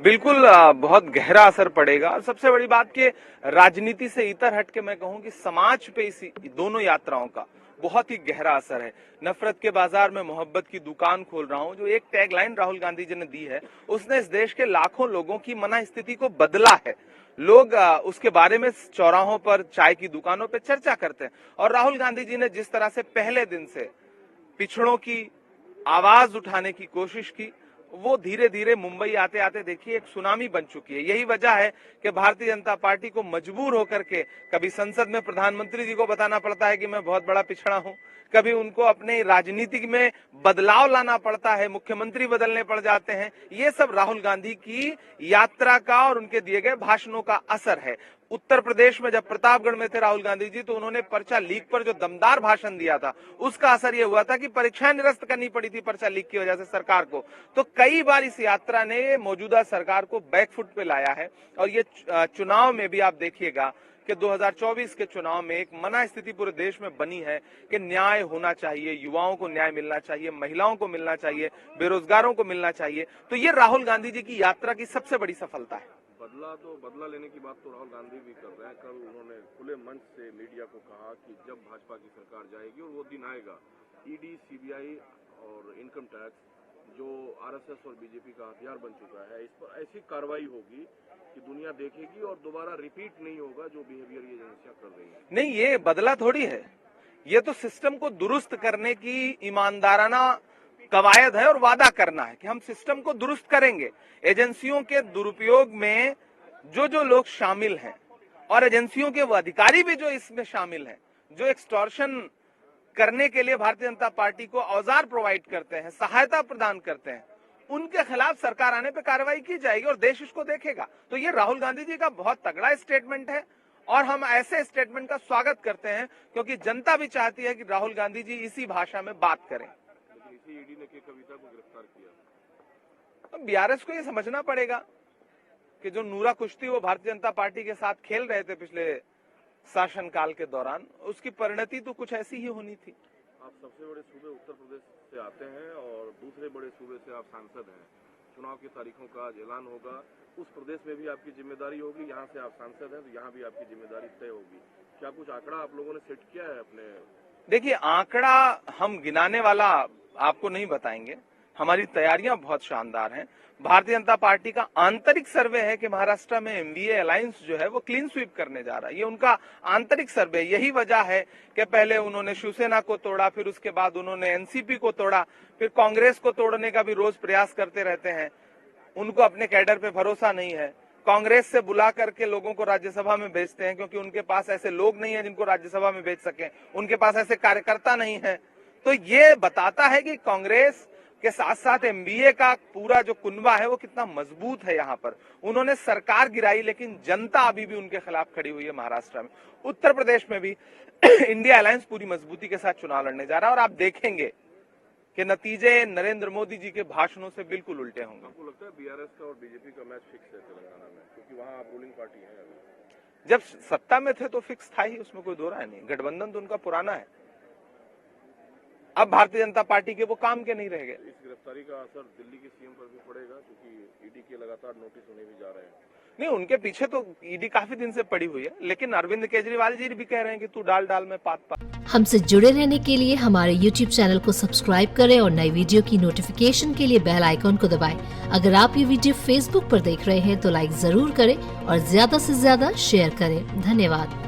बिल्कुल बहुत गहरा असर पड़ेगा। और सबसे बड़ी बात कि राजनीति से इतर हट के मैं कहूं कि समाज पे इस दोनों यात्राओं का बहुत ही गहरा असर है। नफरत के बाजार में मोहब्बत की दुकान खोल रहा हूं, जो एक टैगलाइन राहुल गांधी जी ने दी है, उसने इस देश के लाखों लोगों की मनःस्थिति को बदला है। लोग उसके बारे में चौराहों पर, चाय की दुकानों पर चर्चा करते हैं। और राहुल गांधी जी ने जिस तरह से पहले दिन से पिछड़ों की आवाज उठाने की कोशिश की, वो धीरे धीरे मुंबई आते आते देखिए एक सुनामी बन चुकी है। यही वजह है कि भारतीय जनता पार्टी को मजबूर होकर के कभी संसद में प्रधानमंत्री जी को बताना पड़ता है कि मैं बहुत बड़ा पिछड़ा हूं, कभी उनको अपने राजनीति में बदलाव लाना पड़ता है, मुख्यमंत्री बदलने पड़ जाते हैं। ये सब राहुल गांधी की यात्रा का और उनके दिए गए भाषणों का असर है। उत्तर प्रदेश में जब प्रतापगढ़ में थे राहुल गांधी जी, तो उन्होंने पर्चा लीक पर जो दमदार भाषण दिया था, उसका असर यह हुआ था कि परीक्षाएं निरस्त करनी पड़ी थी पर्चा लीक की वजह से सरकार को। तो कई बार इस यात्रा ने मौजूदा सरकार को बैकफुट पे लाया है। और ये चुनाव में भी आप देखिएगा कि 2024 के चुनाव में एक मनःस्थिति पूरे देश में बनी है कि न्याय होना चाहिए, युवाओं को न्याय मिलना चाहिए, महिलाओं को मिलना चाहिए, बेरोजगारों को मिलना चाहिए। तो ये राहुल गांधी जी की यात्रा की सबसे बड़ी सफलता है। बदला लेने की बात तो राहुल गांधी भी कर रहे हैं। कल उन्होंने खुले मंच से मीडिया को कहा कि जब भाजपा की सरकार जाएगी और वो दिन आएगा, ईडी, सीबीआई और इनकम टैक्स जो आरएसएस और बीजेपी का हथियार बन चुका है, इस पर ऐसी कार्रवाई होगी कि दुनिया देखेगी और दोबारा रिपीट नहीं होगा जो बिहेवियर ये एजेंसियां कर रही है। नहीं, ये बदला थोड़ी है, ये तो सिस्टम को दुरुस्त करने की ईमानदाराना कवायद है और वादा करना है कि हम सिस्टम को दुरुस्त करेंगे। एजेंसियों के दुरुपयोग में जो लोग शामिल हैं और एजेंसियों के वो अधिकारी भी जो इसमें शामिल हैं, जो एक्सटॉर्शन करने के लिए भारतीय जनता पार्टी को औजार प्रोवाइड करते हैं, सहायता प्रदान करते हैं, उनके खिलाफ सरकार आने पर कार्रवाई की जाएगी और देश इसको देखेगा। तो ये राहुल गांधी जी का बहुत तगड़ा स्टेटमेंट है और हम ऐसे स्टेटमेंट का स्वागत करते हैं, क्योंकि जनता भी चाहती है कि राहुल गांधी जी इसी भाषा में बात करें। इसी ईडी ने कविता को गिरफ्तार किया। तो बीआरएस को ये समझना पड़ेगा कि जो नूरा कुश्ती वो भारतीय जनता पार्टी के साथ खेल रहे थे पिछले शासनकाल के दौरान, उसकी परिणति तो कुछ ऐसी ही होनी थी। आप सबसे बड़े सूबे उत्तर प्रदेश से आते हैं और दूसरे बड़े सूबे से आप सांसद हैं। चुनाव की तारीखों का आज ऐलान होगा, उस प्रदेश में भी आपकी जिम्मेदारी होगी। यहाँ से आप सांसद हैं तो यहाँ भी आपकी जिम्मेदारी तय होगी। क्या कुछ आंकड़ा आप लोगों ने सेट किया है अपने? देखिए, आंकड़ा हम गिनाने वाला आपको नहीं बताएंगे। हमारी तैयारियां बहुत शानदार हैं। भारतीय जनता पार्टी का आंतरिक सर्वे है कि महाराष्ट्र में एमवीए अलायंस जो है वो क्लीन स्वीप करने जा रहा है। ये उनका आंतरिक सर्वे। यही वजह है कि पहले उन्होंने शिवसेना को तोड़ा, फिर उसके बाद उन्होंने एनसीपी को तोड़ा, फिर कांग्रेस को तोड़ने का भी रोज प्रयास करते रहते हैं। उनको अपने कैडर पे भरोसा नहीं है। कांग्रेस से बुला करके लोगों को राज्यसभा में भेजते हैं, क्योंकि उनके पास ऐसे लोग नहीं है जिनको राज्यसभा में भेज सके, उनके पास ऐसे कार्यकर्ता नहीं है। तो ये बताता है कि कांग्रेस के साथ साथ एमबीए का पूरा जो कुनबा है वो कितना मजबूत है। यहाँ पर उन्होंने सरकार गिराई, लेकिन जनता अभी भी उनके खिलाफ खड़ी हुई है। महाराष्ट्र में, उत्तर प्रदेश में भी इंडिया अलायंस पूरी मजबूती के साथ चुनाव लड़ने जा रहा है और आप देखेंगे कि नतीजे नरेंद्र मोदी जी के भाषणों से बिल्कुल उल्टे होंगे। आपको लगता है बीआरएस का और बीजेपी का मैच फिक्स है तेलंगाना में, क्योंकि वहाँ आप रूलिंग पार्टी है? जब सत्ता में थे तो फिक्स था ही, उसमें कोई दो राय नहीं। गठबंधन तो उनका पुराना है। अब भारतीय जनता पार्टी के वो काम के नहीं रह गए। इस गिरफ्तारी का असर दिल्ली के सीएम पर भी पड़ेगा, क्योंकि ईडी के लगातार नोटिस होने भी जा रहे हैं। नहीं, उनके पीछे तो ईडी काफी दिन से पड़ी हुई है, लेकिन अरविंद केजरीवाल जी भी कह रहे हैं कि तू डाल में पात। हमसे जुड़े रहने के लिए हमारे YouTube चैनल को सब्सक्राइब करें और नई वीडियो की नोटिफिकेशन के लिए बेल आइकॉन को दबाएं। अगर आप ये वीडियो Facebook पर देख रहे हैं तो लाइक जरूर करें और ज्यादा से ज्यादा शेयर करें। धन्यवाद।